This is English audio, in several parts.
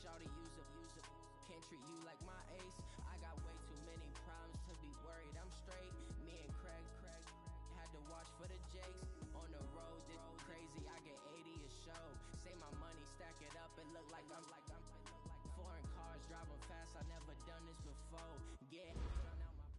shawty, use a. Can't treat you like my ace. I got way too many problems to be worried. I'm straight. Me and Craig had to watch for the Jakes. On the road, this crazy. I get 80 a show. Say my money, stack it up and look like I'm foreign cars driving fast. I never done this before. Get run out my.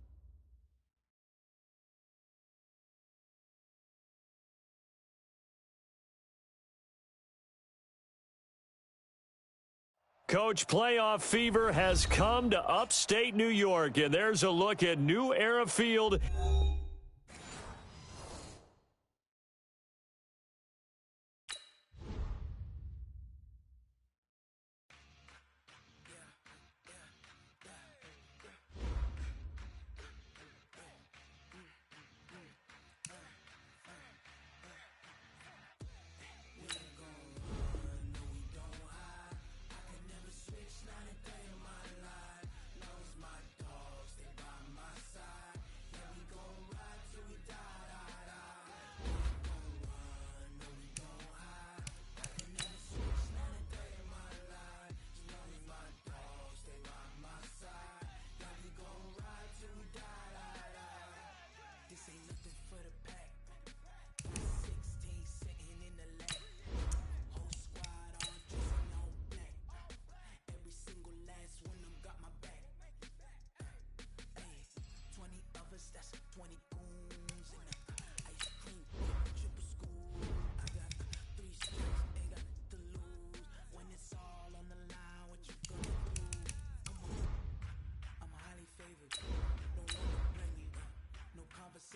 Coach, playoff fever has come to upstate New York, and there's a look at New Era Field.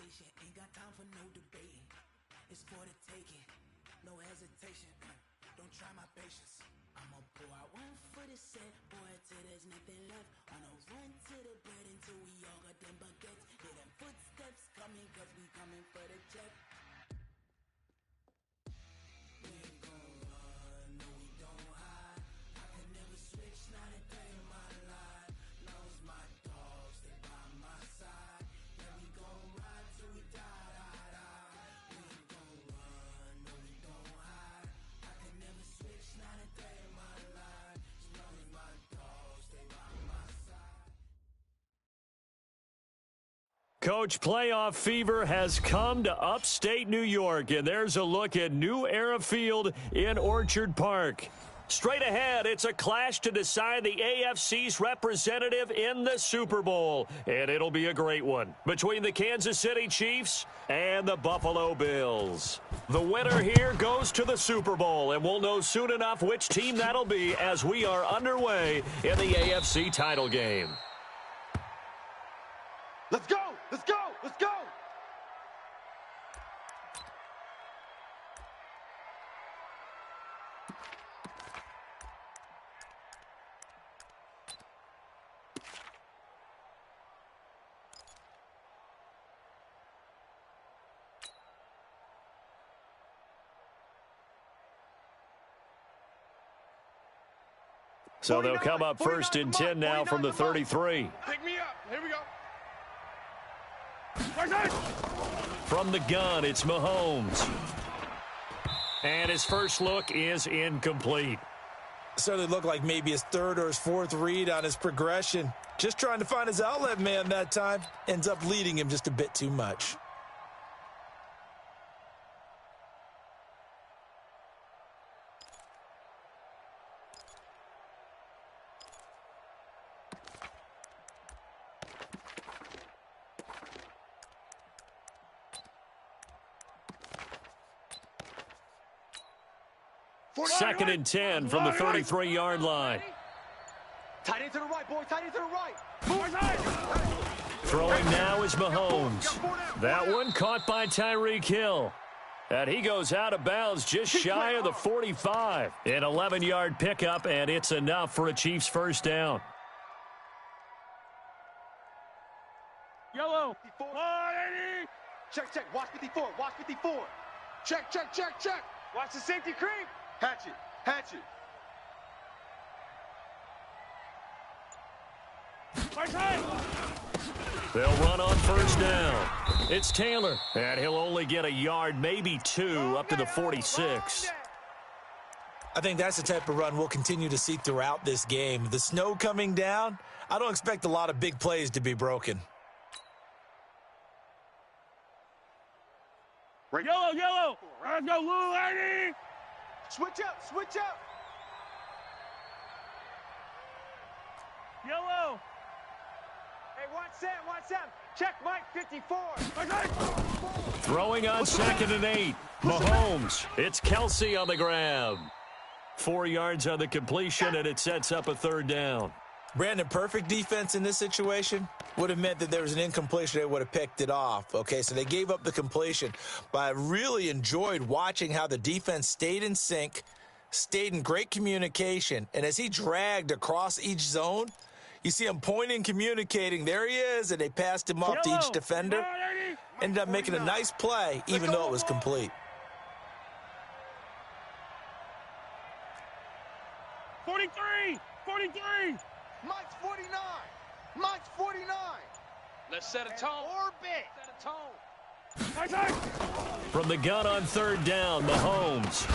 Ain't got time for no debating. It's for the taking. No hesitation. Don't try my patience. I'ma pour out one for the set, boy, till there's nothing left. On a run to the bread until we all got them baguettes. Hear them footsteps coming, cause we coming for the check. We ain't gon' run, no we don't hide. I can never switch, not a day in my life. Long as my dogs stay by my side. Yeah, we gon' ride till we die. We ain't gon' run, no we don't hide. I can never switch, not a day in my life. As long as my dogs stay by my side. Coach, playoff fever has come to upstate New York, and there's a look at New Era Field in Orchard Park. Straight ahead, it's a clash to decide the AFC's representative in the Super Bowl, and it'll be a great one between the Kansas City Chiefs and the Buffalo Bills. The winner here goes to the Super Bowl, and we'll know soon enough which team that'll be as we are underway in the AFC title game. Let's go! Let's go! Let's go! So they'll come up first and 10 now from the 33. Pick me up. Here we go. From the gun, it's Mahomes. And his first look is incomplete. Certainly looked like maybe his third or his fourth read on his progression. Just trying to find his outlet man that time. Ends up leading him just a bit too much. Second and 10 from the 33-yard line. Tight end to the right, boy. Tight end to the right. Throwing now is Mahomes. That one caught by Tyreek Hill. And he goes out of bounds just shy of the 45. An 11-yard pickup, and it's enough for a Chiefs first down. Yellow. Check, check. Watch 54. Watch 54. Check, check, check, check. Watch the safety creep. Hatch it. Hatch it. They'll run on first down. It's Taylor, and he'll only get a yard, maybe two, up to the 46. I think that's the type of run we'll continue to see throughout this game. The snow coming down, I don't expect a lot of big plays to be broken. Yellow, yellow. Let's go, little lady. Switch up, switch up. Yellow. Hey, watch Sam, watch Sam. Check Mike 54. Throwing on 2nd and 8. Mahomes. It's Kelsey on the grab. 4 yards on the completion, and it sets up a 3rd down. Brandon, perfect defense in this situation would have meant that there was an incompletion. They would have picked it off. Okay, so they gave up the completion. But I really enjoyed watching how the defense stayed in sync, stayed in great communication. And as he dragged across each zone, you see him pointing, communicating. There he is, and they passed him off to each defender. Ended up making a nice play, even though it was complete. 43, 43. Mike's 49. Mike's 49. Let's set a tone. Orbit. Set a tone. From the gun on 3rd down, Mahomes.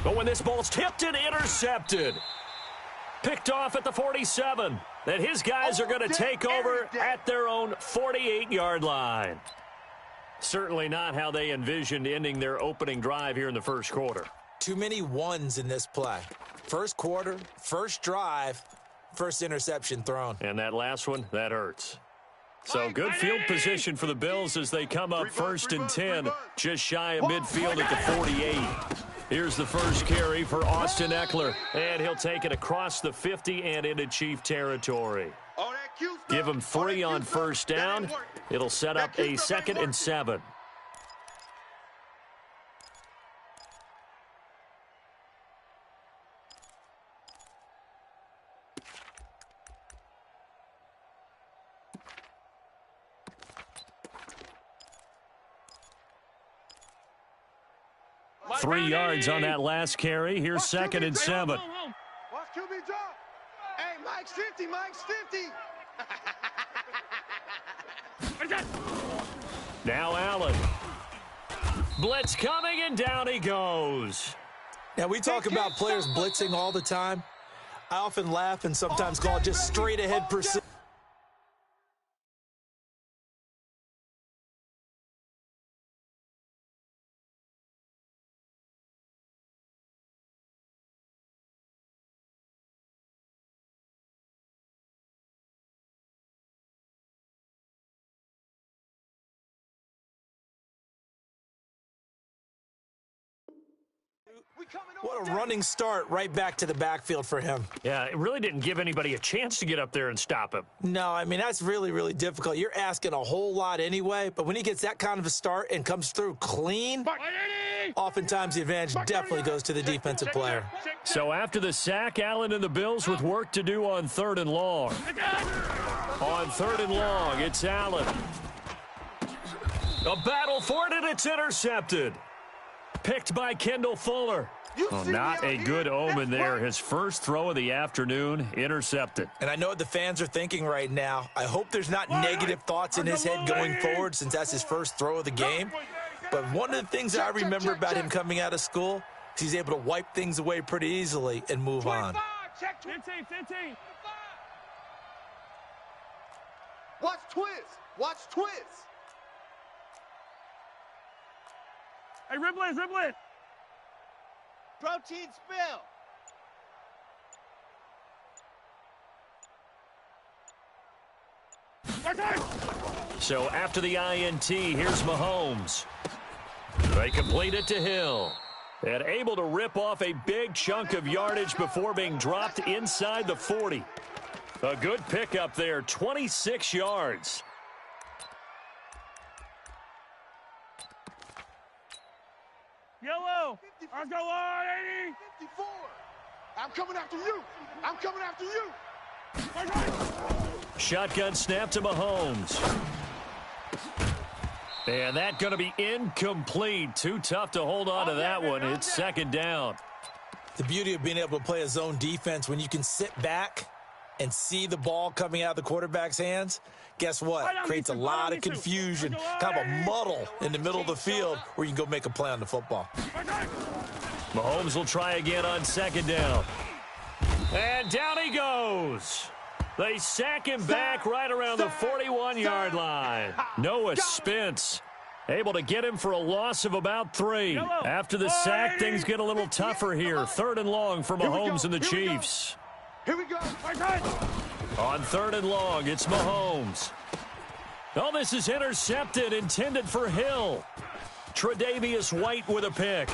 But when this ball's tipped and intercepted. Picked off at the 47. And his guys are going to take over at their own 48-yard line. Certainly not how they envisioned ending their opening drive here in the first quarter. Too many ones in this play. First quarter, first drive, first interception thrown. And that last one, that hurts. So good field position for the Bills as they come up 1st and 10, just shy of midfield at the 48. Here's the first carry for Austin Eckler, and he'll take it across the 50 and into Chief territory. Give him 3 on 1st down. It'll set up a 2nd and 7. Mike 3 yards on that last carry. Here's 2nd and 7. Watch QB drop. Hey, Mike's 50. Mike's 50. Now Allen. Blitz coming, and down he goes. Now, we talk about players blitzing all the time. I often laugh and sometimes call it just straight ahead pursuit. What a running start right back to the backfield for him. Yeah, it really didn't give anybody a chance to get up there and stop him. No, I mean, that's really, really difficult. You're asking a whole lot anyway, but when he gets that kind of a start and comes through clean, oftentimes the advantage definitely goes to the defensive player. So after the sack, Allen and the Bills with work to do on 3rd and long. On 3rd and long, it's Allen. A battle for it, and it's intercepted. Picked by Kendall Fuller. Oh, not a good omen there. His first throw of the afternoon, intercepted. And I know what the fans are thinking right now. I hope there's not negative thoughts in his head going forward since that's his first throw of the game. But one of the things that I remember about him coming out of school is he's able to wipe things away pretty easily and move on. Check 15. Watch twist. Watch twist. Hey, Riblet. Protein spill. So after the INT, here's Mahomes. They complete it to Hill. And able to rip off a big chunk of yardage before being dropped inside the 40. A good pickup there, 26 yards. Yellow. Let's go on, 80. 54. I'm coming after you. I'm coming after you. Shotgun snap to Mahomes. And that going to be incomplete. Too tough to hold on to that one. It's 2nd down. The beauty of being able to play a zone defense when you can sit back and see the ball coming out of the quarterback's hands, guess what? Creates a lot of confusion, kind of a muddle in the middle of the field where you can go make a play on the football. Mahomes will try again on second down. And down he goes. They sack him back right around the 41-yard line. Noah Spence able to get him for a loss of about 3. After the sack, things get a little tougher here. 3rd and long for Mahomes and the Chiefs. Here we go. On 3rd and long, it's Mahomes. Oh, this is intercepted, intended for Hill. Tre'Davious White with a pick.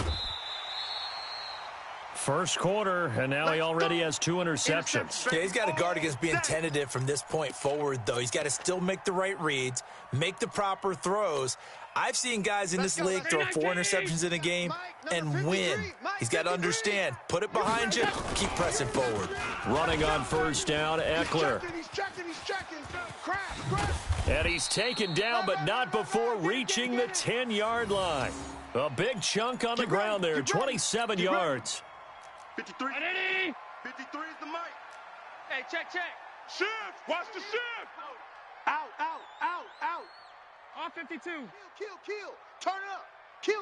First quarter, and now he already has 2 interceptions. Yeah, he's got to guard against being tentative from this point forward, though. He's got to still make the right reads, make the proper throws. I've seen guys in this league throw 4 interceptions in a game and win. He's got to understand, put it behind you, keep pressing forward. Running on first down, Eckler. He's checking. And he's taken down, but not before reaching the 10-yard line. A big chunk on the ground there, 27 yards. 53. 53 is the mic. Hey, check. Shift. Watch the shift. Out. On 52. Kill. Turn up. Kill.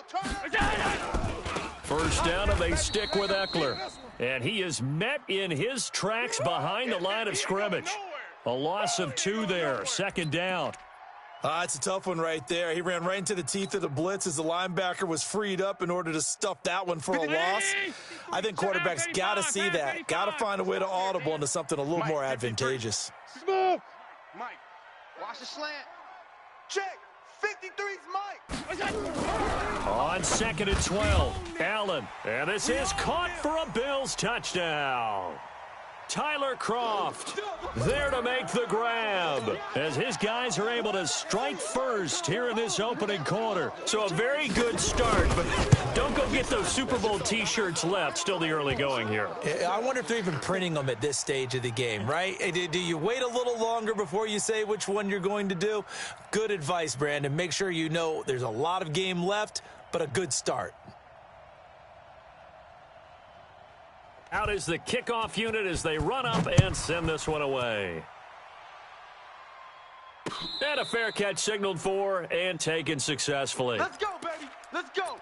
Turn up. First down, and they stick with Eckler. And he is met in his tracks behind the line of scrimmage. A loss of 2 there. Second down. It's a tough one right there. He ran right into the teeth of the blitz as the linebacker was freed up in order to stuff that one for a loss. I think quarterbacks got to see that. Got to find a way to audible into something a little more advantageous. Smooth. Mike, watch the slant. Check. 53's Mike. On 2nd and 12, Allen. And this is caught for a Bills touchdown. Tyler Kroft there to make the grab as his guys are able to strike first here in this opening quarter. So a very good start, but don't go get those Super Bowl T-shirts left. Still the early going here. I wonder if they're even printing them at this stage of the game, right? Do you wait a little longer before you say which one you're going to do? Good advice, Brandon. Make sure you know there's a lot of game left, but a good start. Out is the kickoff unit as they run up and send this one away. And a fair catch signaled for and taken successfully. Let's go, baby. Let's go.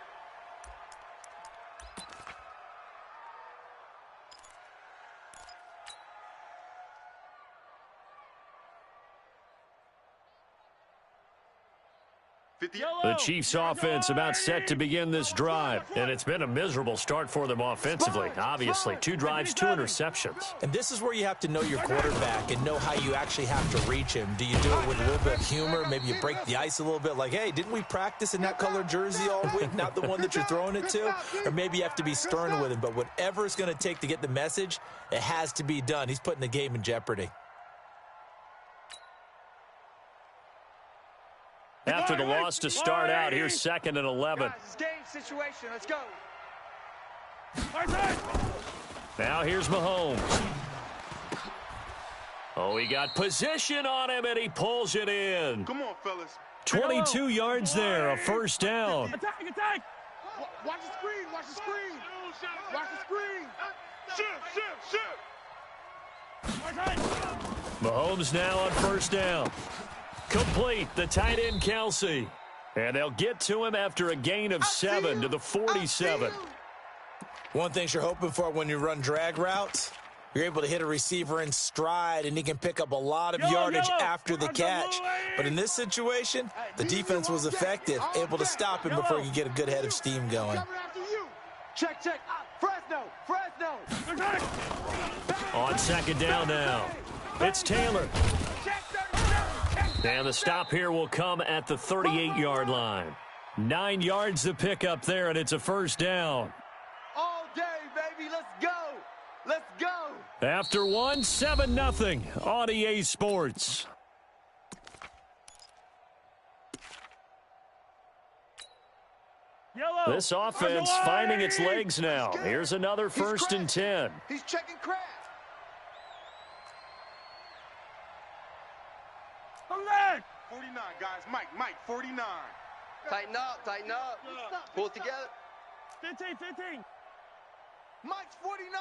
The Chiefs offense about set to begin this drive, and it's been a miserable start for them offensively. Obviously, 2 drives, 2 interceptions. And this is where you have to know your quarterback and know how you actually have to reach him. Do you do it with a little bit of humor? Maybe you break the ice a little bit like, hey, didn't we practice in that color jersey all week, not the one that you're throwing it to? Or maybe you have to be stern with him. But whatever it's going to take to get the message, it has to be done. He's putting the game in jeopardy. After the loss to start out, here's 2nd and 11. Guys, it's game situation. Let's go. Now here's Mahomes. Oh, he got position on him, and he pulls it in. Come on, fellas. 22 yards there, a first down. Attack. Watch the screen. Watch the screen. Shift. Mahomes now on first down. Complete, the tight end Kelsey. And they'll get to him after a gain of 7 to the 47. One thing you're hoping for when you run drag routes, you're able to hit a receiver in stride, and he can pick up a lot of yardage after the catch. But in this situation, the defense was effective, able to stop him before he could get a good head of steam going. Check. Fresno. On 2nd down now, it's Taylor. And the stop here will come at the 38-yard line. 9 yards to pick up there, and it's a first down. All day, baby. Let's go. After 7-0 on EA Sports. This offense finding its legs now. Here's another 1st and 10. He's checking Kraft. 49, guys. Mike, 49. Tighten up. Pull it together. 15. Mike's 49.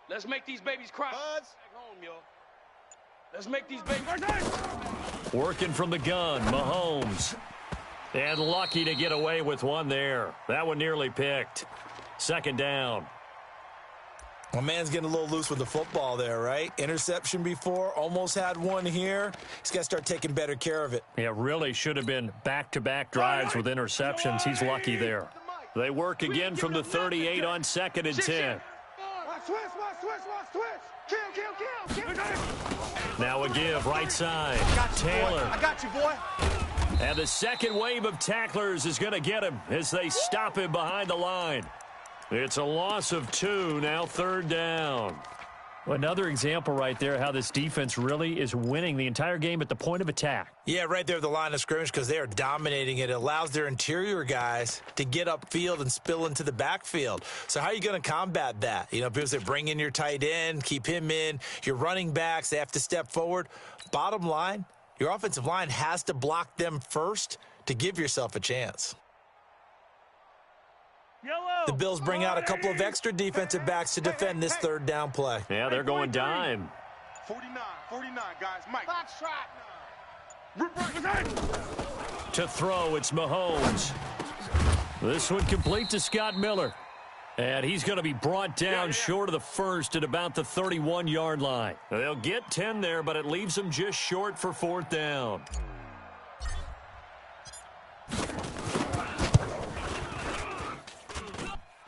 Let's make these babies cry. Buzz. Back home, yo. Let's make these babies. Working from the gun, Mahomes. And lucky to get away with one there. That one nearly picked. Second down. My man's getting a little loose with the football there, right? Interception before, almost had one here. He's got to start taking better care of it. Yeah, really should have been back-to-back drives with interceptions. He's lucky there. They work again from the 38 on 2nd and 10. Now a give, right side. Taylor. I got you, boy. And the second wave of tacklers is going to get him as they stop him behind the line. It's a loss of 2, now 3rd down. Another example right there how this defense really is winning the entire game at the point of attack. Yeah, right there at the line of scrimmage because they are dominating it. It allows their interior guys to get upfield and spill into the backfield. So how are you going to combat that? You know, because they bring in your tight end, keep him in. Your running backs, they have to step forward. Bottom line, your offensive line has to block them first to give yourself a chance. The Bills bring out a couple of extra defensive backs to defend this 3rd down play. Yeah, they're going dime. 49, guys. Mike. To throw, it's Mahomes. This one complete to Scott Miller. And he's going to be brought down short of the first at about the 31-yard line. They'll get 10 there, but it leaves them just short for 4th down.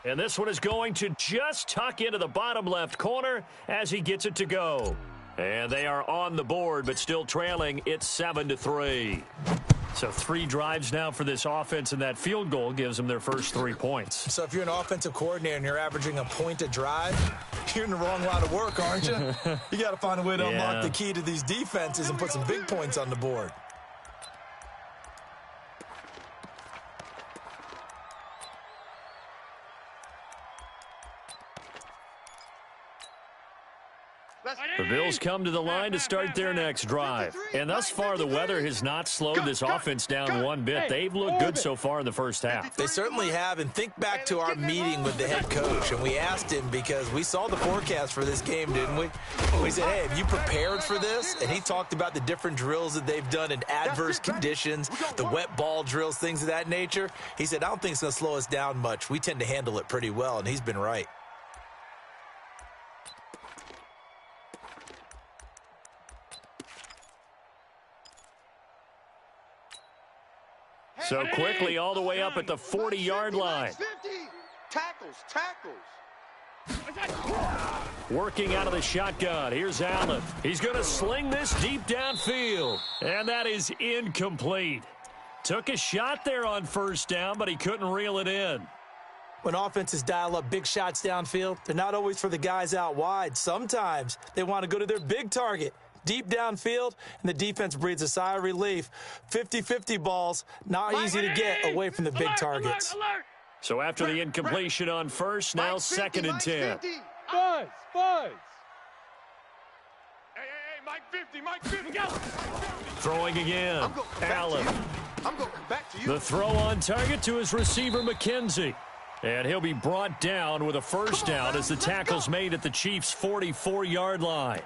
And this one is going to just tuck into the bottom left corner as he gets it to go. And they are on the board, but still trailing. It's 7-3. So 3 drives now for this offense, and that field goal gives them their first 3 points. So if you're an offensive coordinator and you're averaging a point a drive, you're in the wrong line of work, aren't you? You got to find a way to unlock the key to these defenses and put some big points on the board. The Bills come to the line to start their next drive. And thus far, the weather has not slowed this offense down one bit. They've looked good so far in the first half. They certainly have. And think back to our meeting with the head coach. And we asked him because we saw the forecast for this game, didn't we? We said, hey, have you prepared for this? And he talked about the different drills that they've done in adverse conditions, the wet ball drills, things of that nature. He said, I don't think it's going to slow us down much. We tend to handle it pretty well, and he's been right. So quickly all the way up at the 40-yard line. Tackles. Working out of the shotgun. Here's Allen. He's going to sling this deep downfield. And that is incomplete. Took a shot there on 1st down, but he couldn't reel it in. When offenses dial up big shots downfield, they're not always for the guys out wide. Sometimes they want to go to their big target. Deep downfield, and the defense breathes a sigh of relief. 50-50 balls, not easy to get away from the big targets. So after the incompletion on 1st, now 2nd and 10. Buzz. Hey, Mike 50, go. Throwing again. Allen. I'm going back to you. The throw on target to his receiver, McKenzie. And he'll be brought down with a 1st down as the tackle's made at the Chiefs' 44-yard line.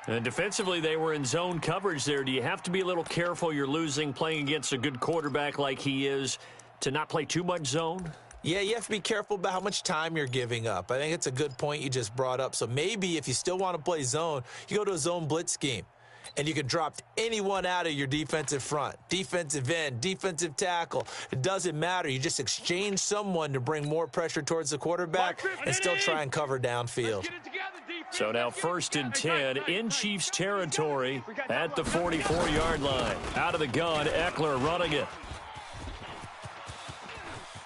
And defensively, they were in zone coverage there. Do you have to be a little careful you're losing playing against a good quarterback like he is to not play too much zone? Yeah, you have to be careful about how much time you're giving up. I think it's a good point you just brought up. So maybe if you still want to play zone, you go to a zone blitz scheme. And you can drop anyone out of your defensive front, defensive end, defensive tackle. It doesn't matter. You just exchange someone to bring more pressure towards the quarterback and still try and cover downfield. So now 1st and 10 in Chiefs territory at the 44-yard line. Out of the gun, Eckler running it.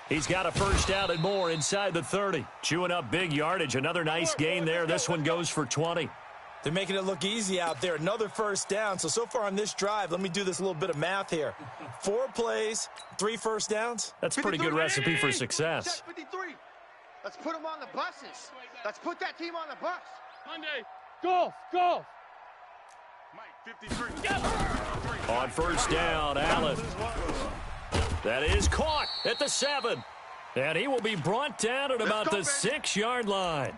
He's got a 1st down and more inside the 30. Chewing up big yardage. Another nice gain there. This one goes for 20. They're making it look easy out there. Another 1st down. So far on this drive, let me do this little bit of math here. 4 plays, 3 1st downs. That's a pretty good recipe for success. 53. Let's put them on the buses. Let's put that team on the bus. Monday. Golf. Mike 53. On 1st down, Allen. That is caught at the 7. And he will be brought down at about the 6-yard line.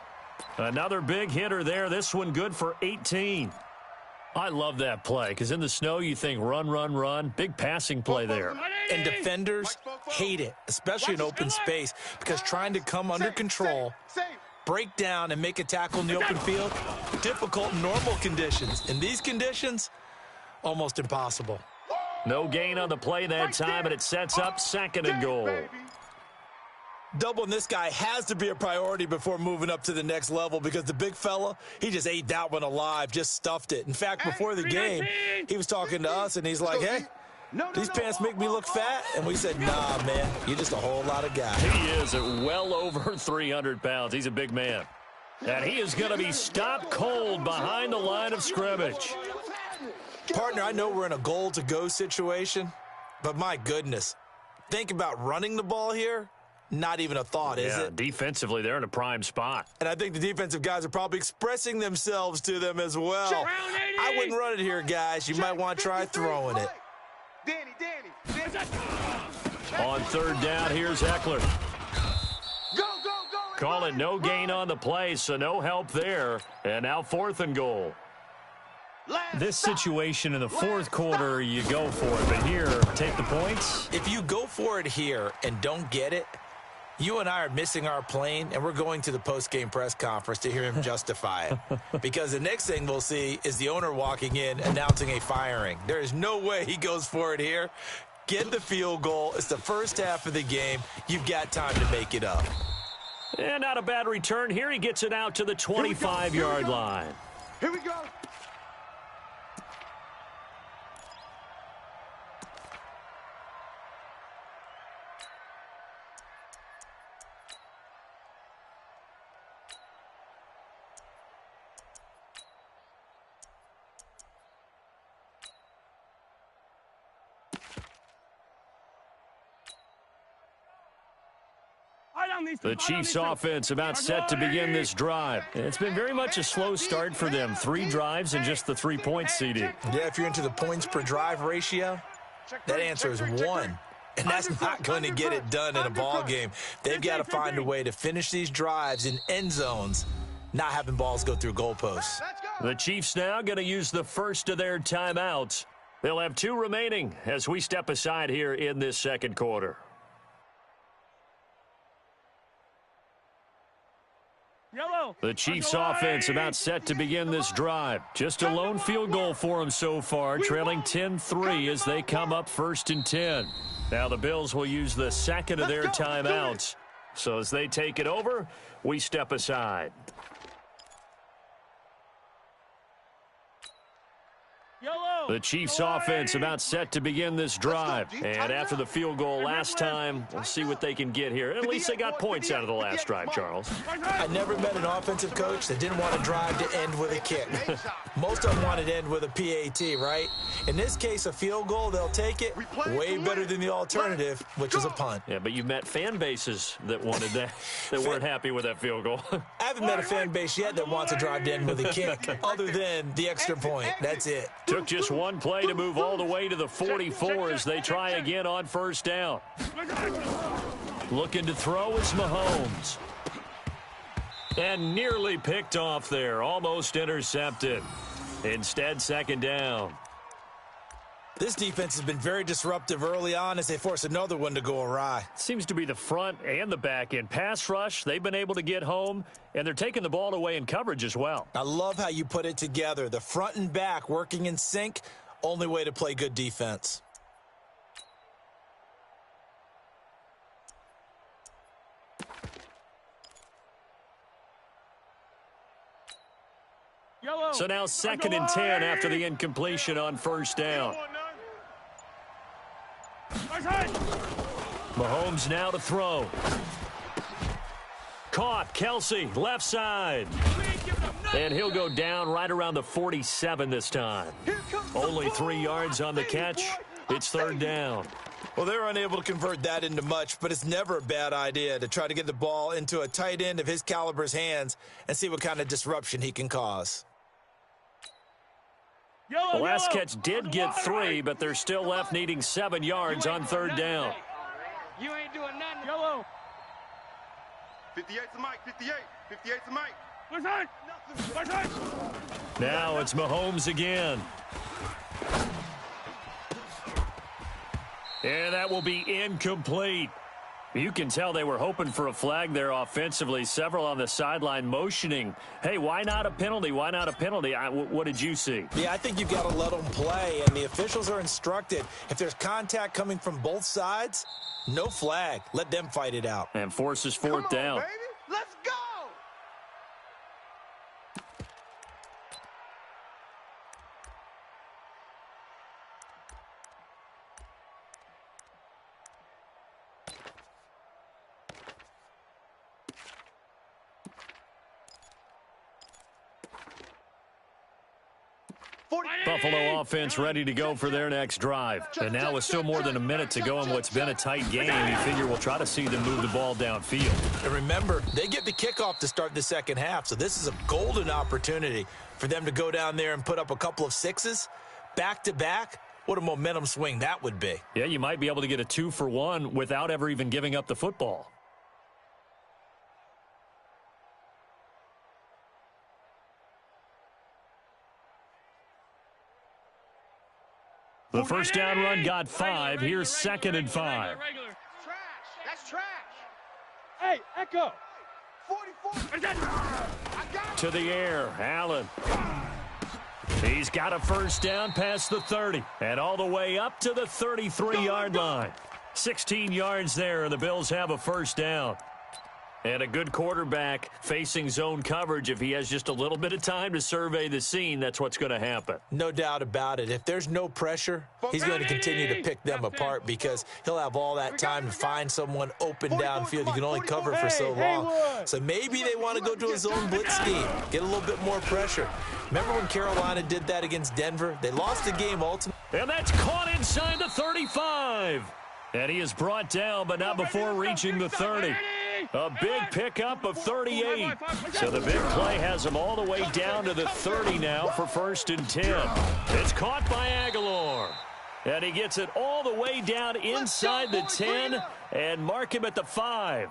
Another big hitter there. This one good for 18. I love that play because in the snow you think run, run, run. Big passing play there. And defenders hate it, especially in open space, because trying to come under control, break down, and make a tackle in the open field, difficult in normal conditions. In these conditions, almost impossible. No gain on the play that time, and it sets up 2nd and goal. Doubling this guy has to be a priority before moving up to the next level because the big fella, he just ate that one alive, just stuffed it. In fact, before the game, he was talking to us, and he's like, hey, these pants make me look fat? And we said, nah, man, you're just a whole lot of guy. He is at well over 300 pounds. He's a big man. And he is going to be stopped cold behind the line of scrimmage. Partner, I know we're in a goal-to-go situation, but my goodness, think about running the ball here. Not even a thought, is it? Defensively, they're in a prime spot. And I think the defensive guys are probably expressing themselves to them as well. I wouldn't run it here, guys. You might want to try throwing it. Danny. On 3rd down, here's Eckler. Go. Call it no gain on the play, so no help there. And now 4th and goal. This situation in the 4th quarter, you go for it. But here, take the points. If you go for it here and don't get it, you and I are missing our plane, and we're going to the post-game press conference to hear him justify it. Because the next thing we'll see is the owner walking in announcing a firing. There is no way he goes for it here. Get the field goal. It's the first half of the game. You've got time to make it up. And not a bad return here. He gets it out to the 25-yard line. Here we go. The Chiefs offense about set to begin this drive. It's been very much a slow start for them. 3 drives and just the 3 points CD. Yeah, if you're into the points per drive ratio, that answer is 1. And that's not going to get it done in a ball game. They've got to find a way to finish these drives in end zones, not having balls go through goalposts. The Chiefs now going to use the first of their timeouts. They'll have 2 remaining as we step aside here in this 2nd quarter. The Chiefs offense about set to begin this drive. Just a lone field goal for them so far, trailing 10-3 as they come up 1st and 10. Now the Bills will use the 2nd of their timeouts. So as they take it over, we step aside. The Chiefs offense about set to begin this drive. And after the field goal last time, we'll see what they can get here. At least they got points out of the last drive, Charles. I never met an offensive coach that didn't want to drive to end with a kick. Most of them wanted to end with a PAT, right? In this case, a field goal, they'll take it. Way better than the alternative, which is a punt. Yeah, but you met fan bases that wanted that, that weren't happy with that field goal. I haven't met a fan base yet that wants to drive to end with a kick, other than the extra point. That's it. Took just one play to move all the way to the 44 as they try again on 1st down. Looking to throw is Mahomes. And nearly picked off there, almost intercepted. Instead, 2nd down. This defense has been very disruptive early on as they force another one to go awry. Seems to be the front and the back end. Pass rush, they've been able to get home, and they're taking the ball away in coverage as well. I love how you put it together. The front and back working in sync, only way to play good defense. So now 2nd and 10 after the incompletion on 1st down. Mahomes now to throw. Caught. Kelsey, left side. And he'll go down right around the 47 this time. Only 3 yards on the catch. It's 3rd down. Well, they're unable to convert that into much, but it's never a bad idea to try to get the ball into a tight end of his caliber's hands and see what kind of disruption he can cause. The last catch did get 3, but they're still left needing 7 yards on 3rd down. You ain't doing nothing. Yellow. 58's the mic, 58. 58's the mic. Now it's Mahomes again. And that will be incomplete. You can tell they were hoping for a flag there offensively. Several on the sideline motioning. Hey, why not a penalty? Why not a penalty? What did you see? Yeah, I think you've got to let them play, and the officials are instructed. If there's contact coming from both sides, no flag. Let them fight it out. And forces fourth down. Baby. Let's go! Buffalo offense ready to go for their next drive. And now with still more than a minute to go in what's been a tight game, you figure we'll try to see them move the ball downfield. And remember, they get the kickoff to start the second half, so this is a golden opportunity for them to go down there and put up a couple of sixes back-to-back. What a momentum swing that would be. Yeah, you might be able to get a 2-for-1 without ever even giving up the football. The first down run got 5. Here's 2nd and 5. Trash. That's trash. Hey, Echo. 44. I got To the air, Allen. He's got a first down past the 30 and all the way up to the 33-yard line. 16 yards there, and the Bills have a first down. And a good quarterback facing zone coverage. If he has just a little bit of time to survey the scene, that's what's going to happen. No doubt about it. If there's no pressure, he's going to continue to pick them apart because he'll have all that time to find someone open downfield. You can only cover for so long. So maybe they want to go to a zone blitz scheme, get a little bit more pressure. Remember when Carolina did that against Denver? They lost the game ultimately. And that's caught inside the 35. And he is brought down, but not before reaching the 30. A big pickup of 38. So the big play has him all the way down to the 30 now for 1st and 10. It's caught by Aguilar. And he gets it all the way down inside the 10 and mark him at the 5.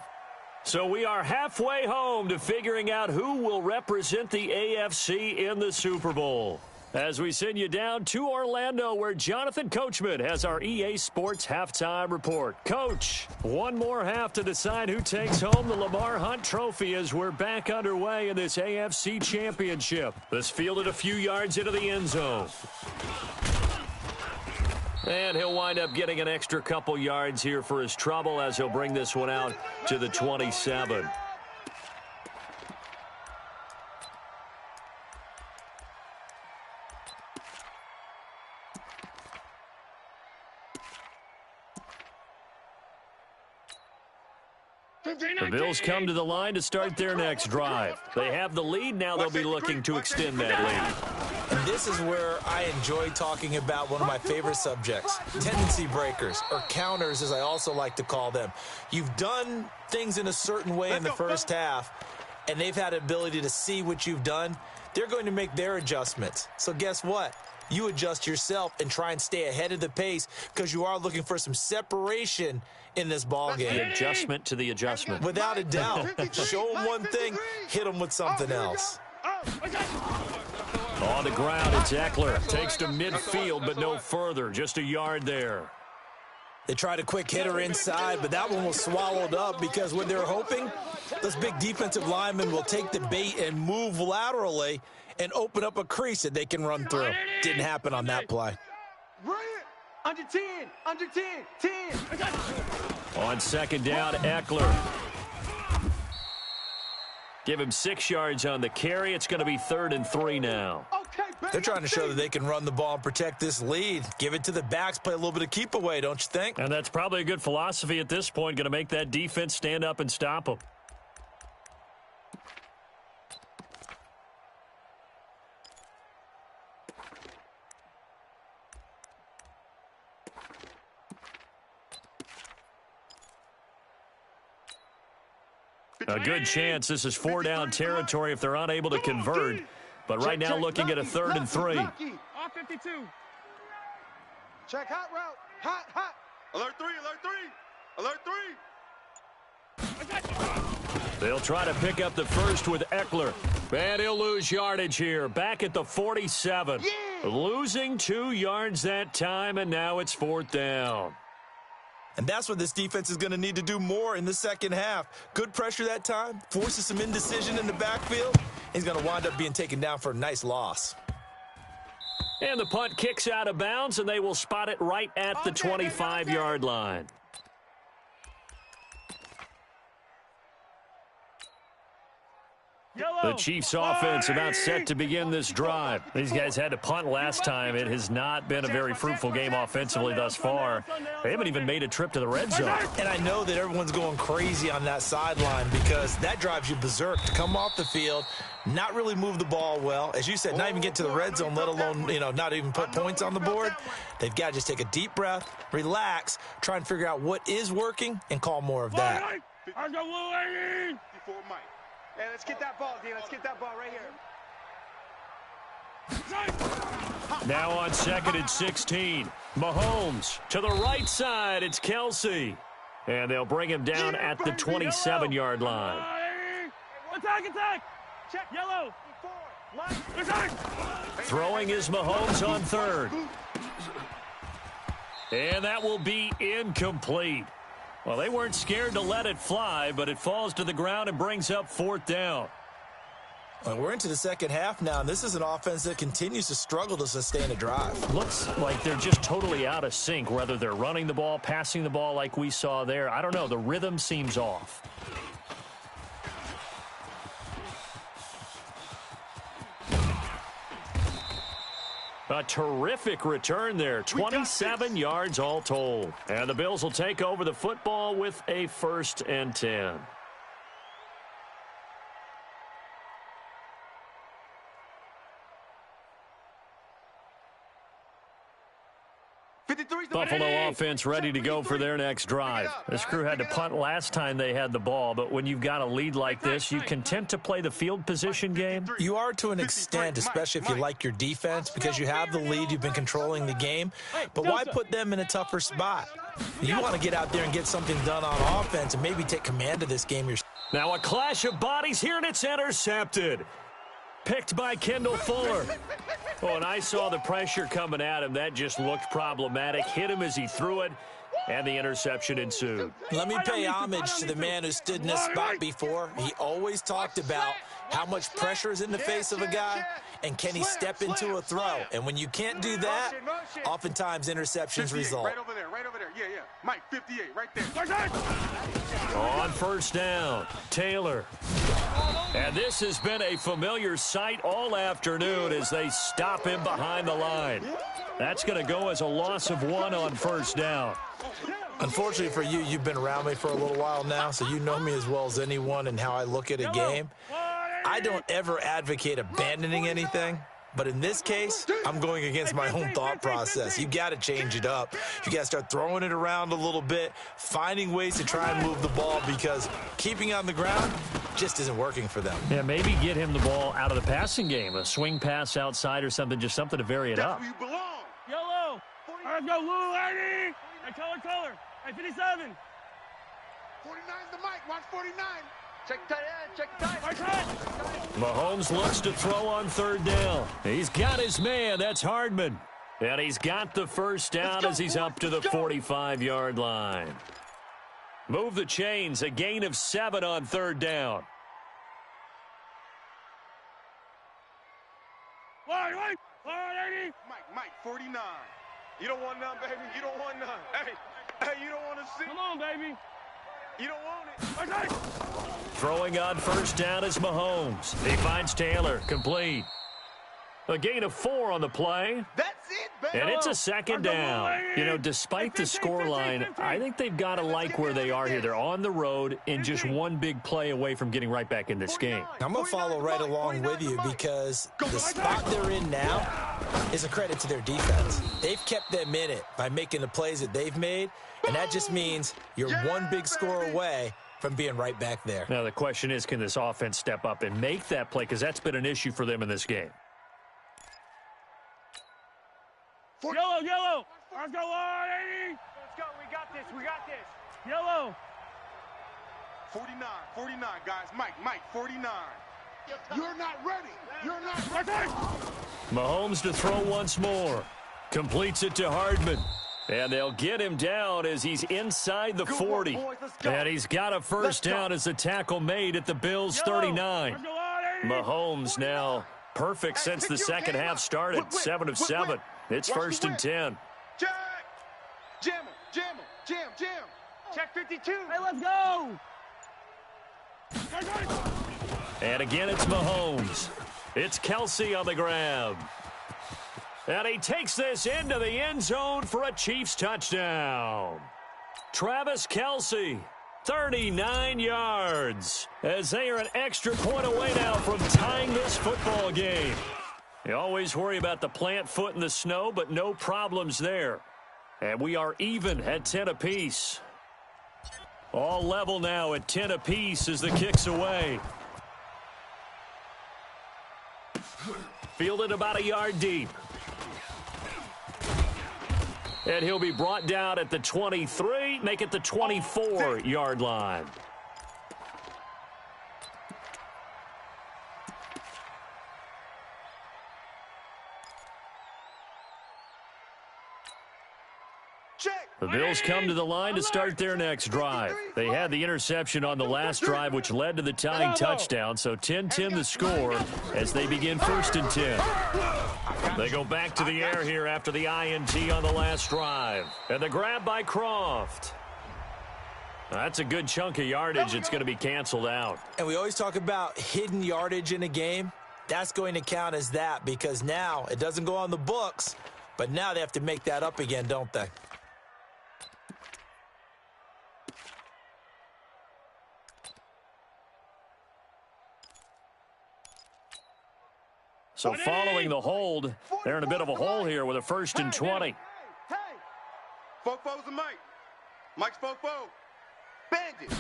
So we are halfway home to figuring out who will represent the AFC in the Super Bowl. As we send you down to Orlando, where Jonathan Coachman has our EA Sports Halftime Report. Coach, one more half to decide who takes home the Lamar Hunt Trophy as we're back underway in this AFC Championship. This fielded a few yards into the end zone. And he'll wind up getting an extra couple yards here for his trouble as he'll bring this one out to the 27. The Bills come to the line to start their next drive. They have the lead. Now they'll be looking to extend that lead. And this is where I enjoy talking about one of my favorite subjects, tendency breakers, or counters as I also like to call them. You've done things in a certain way in the first half, and they've had the ability to see what you've done. They're going to make their adjustments. So guess what? You adjust yourself and try and stay ahead of the pace because you are looking for some separation in this ball game. The adjustment to the adjustment. Without a doubt. Show them one thing, hit them with something else. On the ground, it's Eckler. Takes to midfield, but no further. Just a yard there. They tried a quick hitter inside, but that one was swallowed up because when they're hoping, those big defensive linemen will take the bait and move laterally and open up a crease that they can run through. Didn't happen on that play. Under 10, under 10, 10. On second down, Eckler. Give him 6 yards on the carry. It's going to be 3rd and 3 now. They're trying to show that they can run the ball and protect this lead. Give it to the backs, play a little bit of keep away, don't you think? And that's probably a good philosophy at this point, going to make that defense stand up and stop them. A good chance this is 4-down territory if they're unable to convert. But right now looking at a 3rd and 3. Off 52. Check hot route. Hot, hot. Alert 3, alert 3. Alert 3. They'll try to pick up the first with Eckler. And he'll lose yardage here. Back at the 47. Yeah. Losing 2 yards that time, and now it's 4th down. And that's what this defense is going to need to do more in the second half. Good pressure that time, forces some indecision in the backfield. He's going to wind up being taken down for a nice loss. And the punt kicks out of bounds, and they will spot it right at the 25-yard line. The Chiefs offense about set to begin this drive. These guys had to punt last time. It has not been a very fruitful game offensively thus far. They haven't even made a trip to the red zone. And I know that everyone's going crazy on that sideline because that drives you berserk to come off the field, not really move the ball well. As you said, not even get to the red zone, let alone, not even put points on the board. They've got to just take a deep breath, relax, try and figure out what is working, and call more of that. Hey, let's get that ball, Dean. Let's get that ball right here. Now on 2nd and 16. Mahomes to the right side. It's Kelsey. And they'll bring him down at the 27-yard line. Attack! Check. Yellow. Throwing is Mahomes on 3rd. And that will be incomplete. Well, they weren't scared to let it fly, but it falls to the ground and brings up 4th down. Well, we're into the second half now, and this is an offense that continues to struggle to sustain a drive. Looks like they're just totally out of sync, whether they're running the ball, passing the ball like we saw there. I don't know. The rhythm seems off. A terrific return there. 27 yards all told. And the Bills will take over the football with a 1st and 10. Buffalo offense ready to go for their next drive. This crew had to punt last time they had the ball, but when you've got a lead like this, you content to play the field position game? You are to an extent, especially if you like your defense, because you have the lead, you've been controlling the game. But why put them in a tougher spot? You want to get out there and get something done on offense and maybe take command of this game yourself. Now a clash of bodies here, and it's intercepted. Picked by Kendall Fuller. Oh, and I saw the pressure coming at him. That just looked problematic. Hit him as he threw it, and the interception ensued. Let me pay homage to the man who stood in this spot before. He always talked about how much pressure is in the face of a guy, and can he step into a throw. And when you can't do that, oftentimes interceptions result. Right over there. Yeah. Mike, 58, right there. On 1st down, Taylor. And this has been a familiar sight all afternoon as they stop him behind the line. That's going to go as a loss of 1 on 1st down. Unfortunately for you, you've been around me for a little while now, so you know me as well as anyone and how I look at a game. I don't ever advocate abandoning anything, but in this case, I'm going against my own thought process. You got to change it up. You got to start throwing it around a little bit, finding ways to try and move the ball, because keeping it on the ground just isn't working for them. Yeah, maybe get him the ball out of the passing game, a swing pass outside or something, just something to vary it up. That's where you belong. Yellow. Let's go, Lou, lady. Hey, color. Hey, 57. 49's the mic. Watch 49. Check tight end. Check tight. Mahomes looks to throw on 3rd down. He's got his man. That's Hardman. And he's got the 1st down as he's up to the 45-yard line. Move the chains. A gain of 7 on 3rd down. Mike, 49. You don't want none, baby. You don't want none. Hey, you don't want to see. Come on, baby. You don't want it. Throwing on 1st down is Mahomes. He finds Taylor. Complete. A gain of 4 on the play. That's it, baby. And it's a 2nd down. You know, despite the scoreline, I think they've got to like where they are here. They're on the road and just one big play away from getting right back in this game. I'm going to follow right along with you because the spot they're in now is a credit to their defense. They've kept them in it by making the plays that they've made, and that just means you're one big score away from being right back there. Now, the question is, can this offense step up and make that play? Because that's been an issue for them in this game. Yellow. Let's go, 180. Let's go. We got this. Yellow. 49, 49, guys. Mike, 49. You're not ready. You're not ready. Mahomes to throw once more. Completes it to Hardman. And they'll get him down as he's inside the 40. And he's got a first down as the tackle made at the Bills' 39. Mahomes now perfect since the second half started. 7 of 7. It's first and 10. Jack! Jam him. Check 52. Hey, let's go. And again, it's Mahomes. It's Kelsey on the grab. And he takes this into the end zone for a Chiefs touchdown. Travis Kelsey, 39 yards, as they are an extra point away now from tying this football game. You always worry about the plant foot in the snow, but no problems there. And we are even at 10 apiece. All level now at 10 apiece as the kick's away. Fielded about a yard deep. And he'll be brought down at the 23, make it the 24-yard line. The Bills come to the line to start their next drive. They had the interception on the last drive, which led to the tying touchdown, so 10-10 the score as they begin first and 10. They go back to the air here after the INT on the last drive. And the grab by Croft. That's a good chunk of yardage. It's going to be canceled out. And we always talk about hidden yardage in a game. That's going to count as that because now it doesn't go on the books, but now they have to make that up again, don't they? So following the hold, they're in a bit of a hole here with a first and 20. Hey! Fofo's the Mike. Mike's Fofo. Bandit.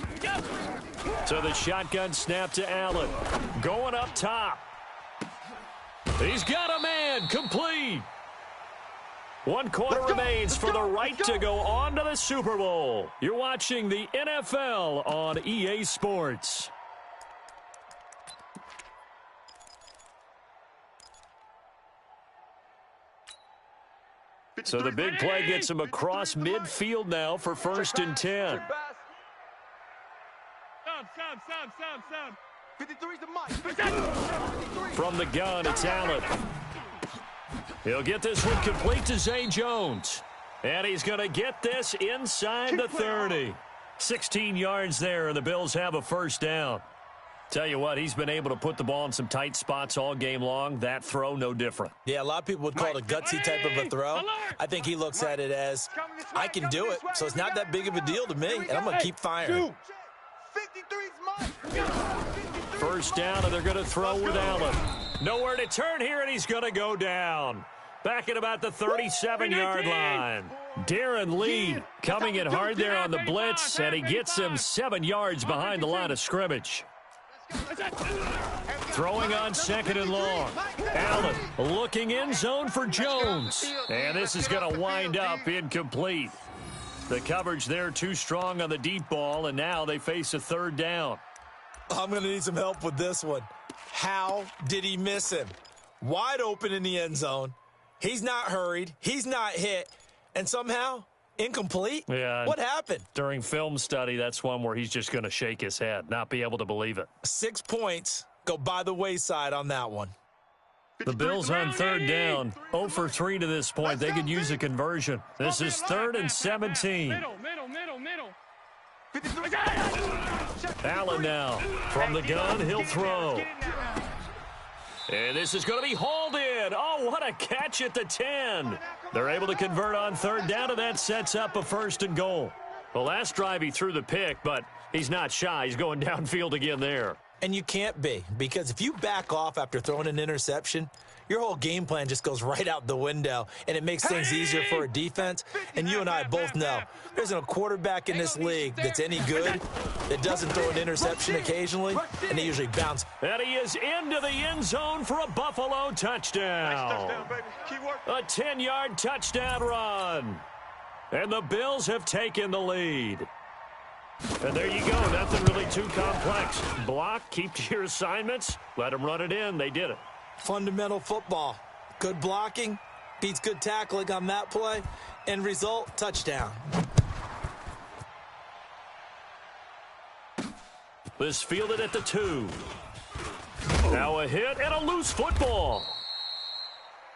So the shotgun snap to Allen. Going up top. He's got a man. Complete. 1 quarter remains for the right to go on to the Super Bowl. You're watching the NFL on EA Sports. So the big play gets him across midfield now for first and 10. Stop. 53's the Mike. From the gun, it's Allen. He'll get this one complete to Zay Jones. And he's going to get this inside the 30. 16 yards there, and the Bills have a first down. Tell you what, he's been able to put the ball in some tight spots all game long. That throw, no different. Yeah, a lot of people would call it a gutsy type of a throw. I think he looks at it as, I can do it, so it's not that big of a deal to me, and I'm going to keep firing. 53's Mike. First down, and they're going to throw with Allen. Nowhere to turn here, and he's going to go down. Back at about the 37-yard line. Darren Lee coming in hard there on the blitz, and he gets him 7 yards behind the line of scrimmage. Throwing on second and long. Allen looking end zone for Jones. And this is going to wind up incomplete. The coverage there too strong on the deep ball, and now they face a third down. I'm going to need some help with this one. How did he miss him? Wide open in the end zone. He's not hurried. He's not hit. And somehow, incomplete? Yeah. What happened? During film study, that's one where he's just going to shake his head, not be able to believe it. 6 points go by the wayside on that one. The Bills on third down, 0 for 3 to this point. They could use a conversion. This is 3rd and 17. Middle. Allen now from the gun. He'll throw. And this is going to be hauled in. Oh, what a catch at the 10. They're able to convert on third down, and that sets up a first and goal. The last drive he threw the pick, but he's not shy. He's going downfield again there. And you can't be, because if you back off after throwing an interception, your whole game plan just goes right out the window, and it makes things easier for a defense. And you and I both know there's no quarterback in this league that's any good that doesn't throw an interception occasionally, and they usually bounce. And he is into the end zone for a Buffalo touchdown. A 10-yard touchdown run. And the Bills have taken the lead. And there you go. Nothing really too complex. Block, keep to your assignments, let them run it in. They did it. Fundamental football. Good blocking, beats good tackling on that play. End result, touchdown. This fielded at the 2. Now a hit and a loose football.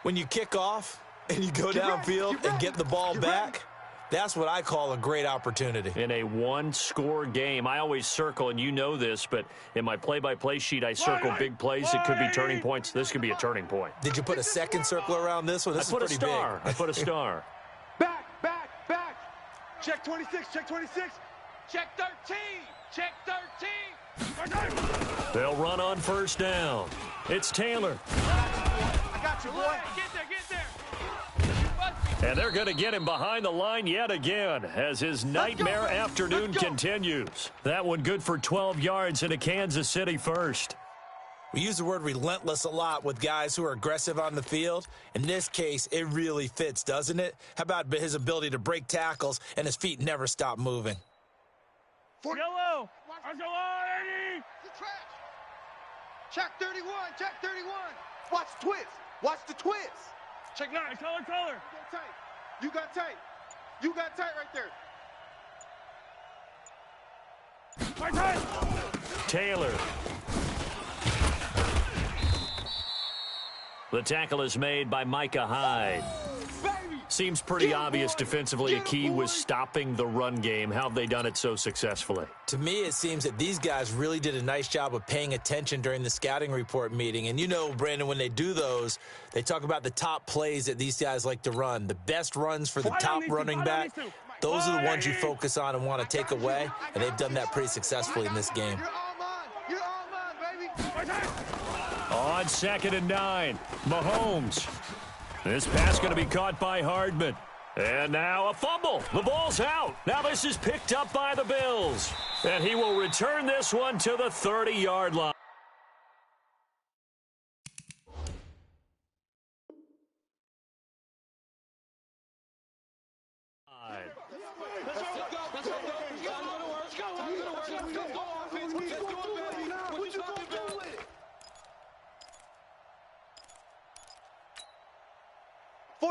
When you kick off and you go downfield and get the ball back, that's what I call a great opportunity. In a one-score game, I always circle, and you know this, but in my play-by-play sheet, I circle big plays that could be turning points. This could be a turning point. Did you put a second circle around this one? This is pretty big. I put a star. Back. Check 26, check 26. Check 13, check 13. They'll run on first down. It's Taylor. I got you, boy. Get there. And they're going to get him behind the line yet again as his nightmare afternoon continues. That one good for 12 yards and a Kansas City first. We use the word relentless a lot with guys who are aggressive on the field. In this case, it really fits, doesn't it? How about his ability to break tackles and his feet never stop moving? Yellow. Let's go on, Eddie. Check 31, check 31. Watch the twist. Watch the twist. Check 9. Color. You got tight. You got tight right there. Taylor. The tackle is made by Micah Hyde. Seems pretty obvious defensively. A key was stopping the run game. How have they done it so successfully? To me, it seems that these guys really did a nice job of paying attention during the scouting report meeting. And you know, Brandon, when they do those, they talk about the top plays that these guys like to run. The best runs for the top running back. Those are the ones you focus on and want to take away. And they've done that pretty successfully in this game. You're all mine, baby. On 2nd and 9, Mahomes. This pass going to be caught by Hardman. And now a fumble. The ball's out. Now this is picked up by the Bills. And he will return this one to the 30-yard line.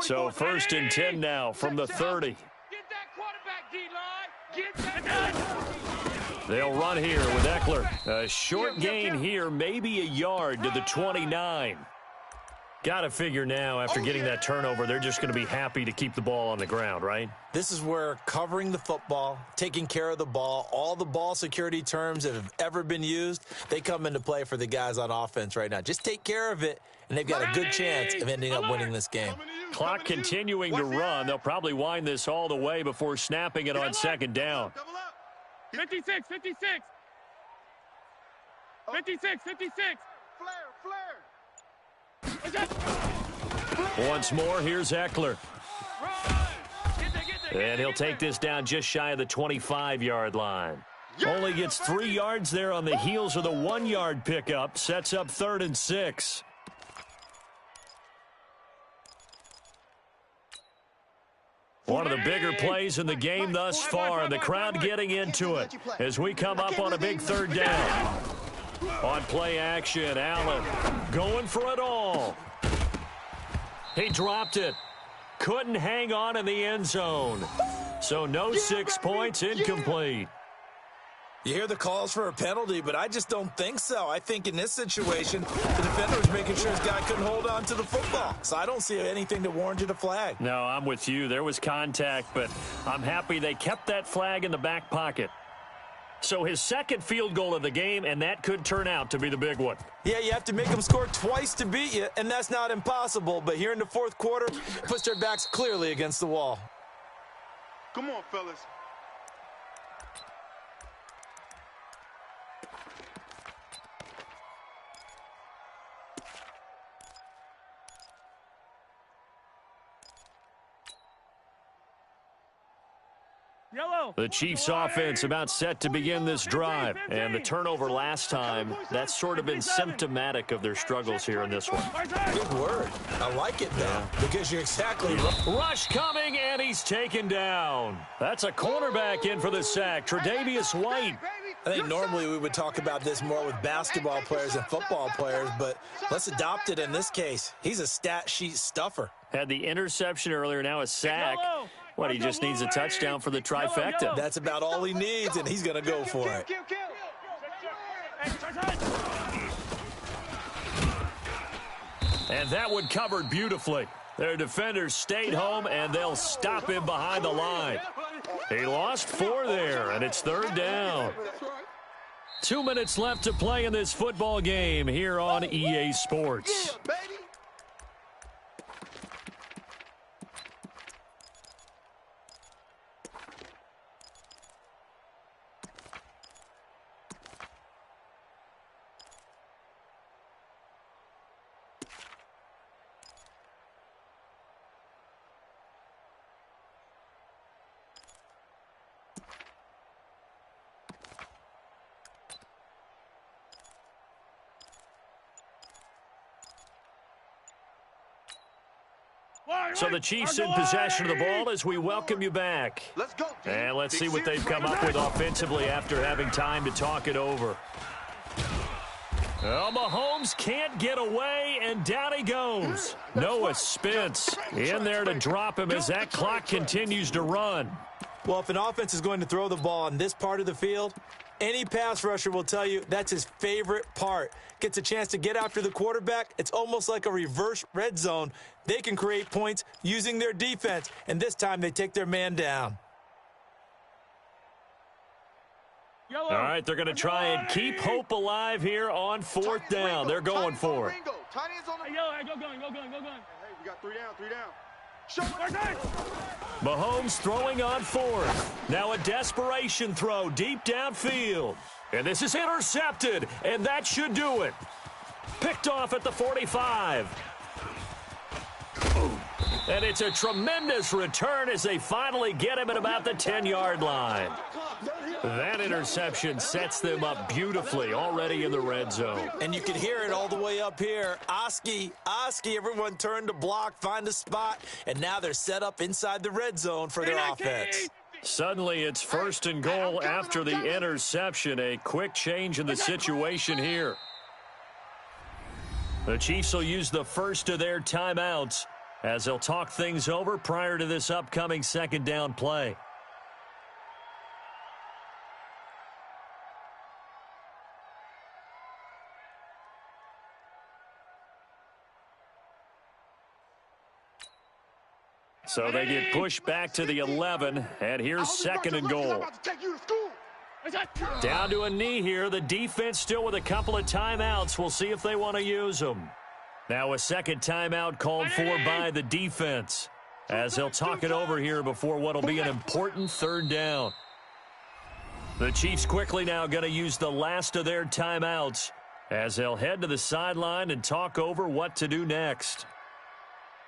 So 1st and 10 now from the 30. Get that quarterback, D-line. Get that. They'll run here with Eckler. A short gain here, maybe a yard to the 29. Got to figure now, after getting that turnover, they're just going to be happy to keep the ball on the ground, right? This is where covering the football, taking care of the ball, all the ball security terms that have ever been used, they come into play for the guys on offense right now. Just take care of it, and they've got a good chance of ending up winning this game. Clock continuing to run. They'll probably wind this all the way before snapping it on 2nd down. 56. 56. Flare. Once more, here's Eckler. And he'll take this down just shy of the 25-yard line. Only gets 3 yards there on the heels of the 1-yard pickup. Sets up 3rd and 6. One of the bigger plays in the game thus far, and the crowd getting into it as we come up on a big 3rd down. On play action, Allen going for it all. He dropped it. Couldn't hang on in the end zone. So no 6 points, incomplete. You hear the calls for a penalty, but I just don't think so. I think in this situation, the defender was making sure his guy couldn't hold on to the football. So I don't see anything that warranted a flag. No, I'm with you. There was contact, but I'm happy they kept that flag in the back pocket. So his 2nd field goal of the game, and that could turn out to be the big one. Yeah, you have to make them score twice to beat you, and that's not impossible. But here in the 4th quarter, puts their backs clearly against the wall. Come on, fellas. The Chiefs offense about set to begin this drive. And the turnover last time, that's sort of been symptomatic of their struggles here in this one. Good word. I like it, though, because you're exactly right. Rush coming, and he's taken down. That's a cornerback in for the sack, Tre'Davious White. I think normally we would talk about this more with basketball players and football players, but let's adopt it in this case. He's a stat sheet stuffer. Had the interception earlier, now a sack. What, he just needs a touchdown for the trifecta. That's about all he needs, and he's going to go for it. And that one covered beautifully. Their defenders stayed home, and they'll stop him behind the line. He lost 4 there, and it's 3rd down. 2 minutes left to play in this football game here on EA Sports. So the Chiefs in possession of the ball as we welcome you back. Let's go, Dean. And let's see what they've come up with offensively after having time to talk it over. Well, Mahomes can't get away, and down he goes. Noah Spence in there to drop him as that clock continues to run. Well, if an offense is going to throw the ball on this part of the field, any pass rusher will tell you that's his favorite part. Gets a chance to get after the quarterback. It's almost like a reverse red zone. They can create points using their defense, and this time they take their man down. All right, they're going to try and keep hope alive here on 4th down. They're going for it. Go going. Hey, we got 3 down. Mahomes throwing on 4th. Now a desperation throw deep downfield. And this is intercepted, and that should do it. Picked off at the 45. And it's a tremendous return as they finally get him at about the 10-yard line. That interception sets them up beautifully already in the red zone. And you can hear it all the way up here. Oski, everyone turned to block, find a spot, and now they're set up inside the red zone for their offense. Suddenly it's 1st and goal after the interception. A quick change in the situation here. The Chiefs will use the first of their timeouts as they'll talk things over prior to this upcoming 2nd down play. So they get pushed back to the 11, and here's 2nd and goal. Down to a knee here. The defense still with a couple of timeouts. We'll see if they want to use them. Now a 2nd timeout called for by the defense as they'll talk it over here before what will be an important 3rd down. The Chiefs quickly now going to use the last of their timeouts as they'll head to the sideline and talk over what to do next.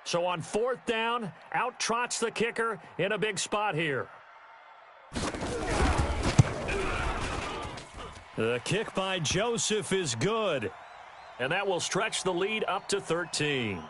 So on 4th down, out trots the kicker in a big spot here. The kick by Joseph is good. And that will stretch the lead up to 13.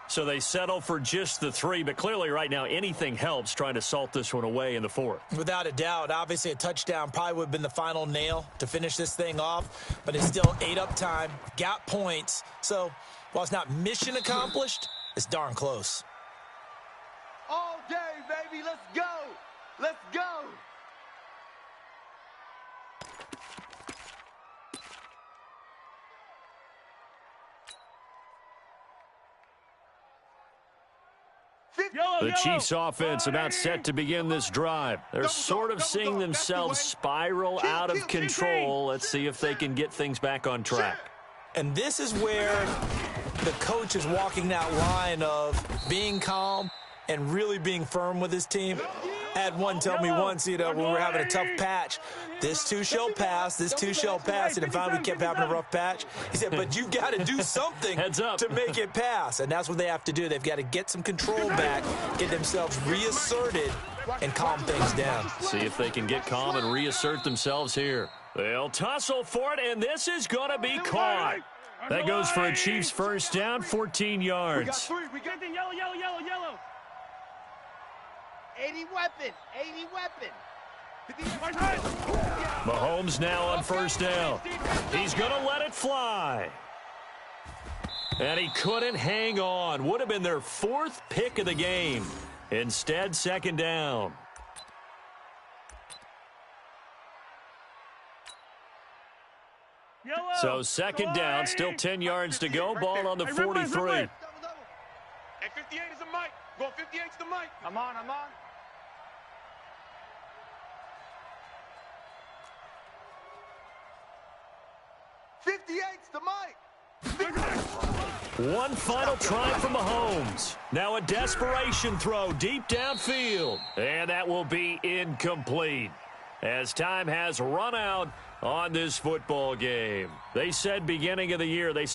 So they settle for just the 3, but clearly right now anything helps trying to salt this one away in the 4th. Without a doubt, obviously a touchdown probably would have been the final nail to finish this thing off, but it's still 8 up time, got points. So while it's not mission accomplished, it's darn close. All day, baby. Let's go. Let's go. The Chiefs offense about set to begin this drive. They're sort of seeing themselves spiral out of control. Let's see if they can get things back on track. And this is where the coach is walking that line of being calm and really being firm with his team. I had one tell me once, when we were having a tough patch, this too shall pass, this too shall pass, and finally we kept having a rough patch. He said, but you got to do something to make it pass, and that's what they have to do. They've got to get some control back, get themselves reasserted, and calm things down. See if they can get calm and reassert themselves here. They'll tussle for it, and this is going to be caught. That goes for a Chiefs first down, 14 yards. We got the yellow. 80 weapon. 80 weapon. Mahomes now on first down. He's going to let it fly. And he couldn't hang on. Would have been their fourth pick of the game. Instead, second down. So second down, still 10 yards to go. Ball on the 43. And 58 is the mic. Going 58 is the mic. I'm on. 58's the mic. One final try from Mahomes. Now a desperation throw deep downfield. And that will be incomplete, as time has run out on this football game. They said beginning of the year they